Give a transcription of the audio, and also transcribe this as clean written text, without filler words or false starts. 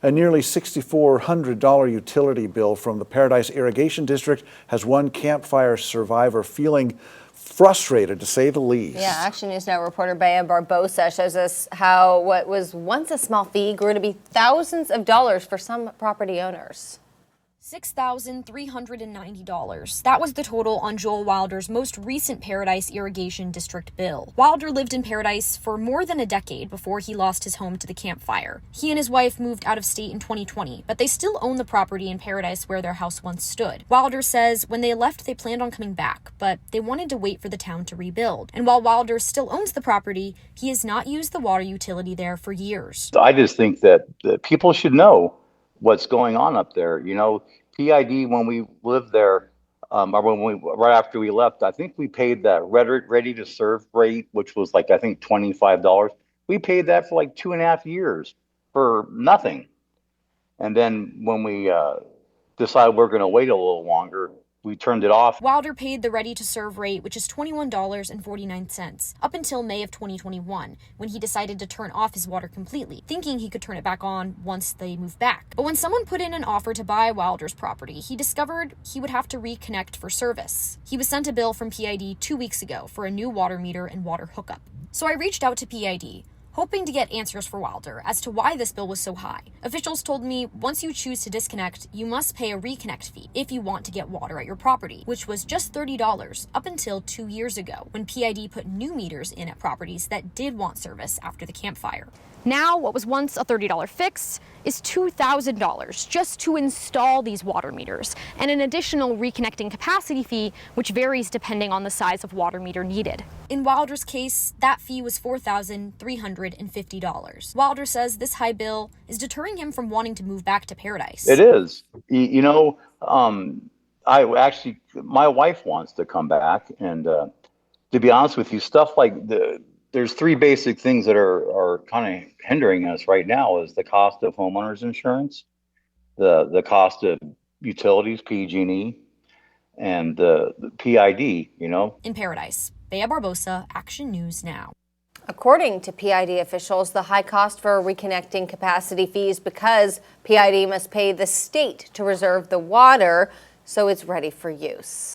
A nearly $6,400 utility bill from the Paradise Irrigation District has one campfire survivor feeling frustrated, to say the least. Yeah, Action News Now reporter Bella Barbosa shows us how what was once a small fee grew to be thousands of dollars for some property owners. $6,390. That was the total on Joel Wilder's most recent Paradise Irrigation District bill. Wilder lived in Paradise for more than a decade before he lost his home to the campfire. He and his wife moved out of state in 2020, but they still own the property in Paradise where their house once stood. Wilder says when they left, they planned on coming back, but they wanted to wait for the town to rebuild. And while Wilder still owns the property, he has not used the water utility there for years. I just think that people should know what's going on up there. You know, PID, when we lived there, right after we left, I think we paid that ready to serve rate, which was like, I think $25. We paid that for like 2.5 years for nothing. And then when we decided we're going to wait a little longer, we turned it off. Wilder paid the ready-to-serve rate, which is $21.49, up until May of 2021, when he decided to turn off his water completely, thinking he could turn it back on once they moved back. But when someone put in an offer to buy Wilder's property, he discovered he would have to reconnect for service. He was sent a bill from PID 2 weeks ago for a new water meter and water hookup. So I reached out to PID, hoping to get answers for Wilder as to why this bill was so high. Officials told me once you choose to disconnect, you must pay a reconnect fee if you want to get water at your property, which was just $30 up until 2 years ago when PID put new meters in at properties that did want service after the campfire. Now, what was once a $30 fix is $2,000 just to install these water meters, and an additional reconnecting capacity fee, which varies depending on the size of water meter needed. In Wilder's case, that fee was $4,350. Wilder says this high bill is deterring him from wanting to move back to Paradise. It is. You know, my wife wants to come back, and to be honest with you, stuff like there's three basic things that are kind of hindering us right now: is the cost of homeowners insurance, the cost of utilities, PG&E, and the PID, you know. In Paradise, Bella Barbosa, Action News Now. According to PID officials, the high cost for reconnecting capacity fees because PID must pay the state to reserve the water so it's ready for use.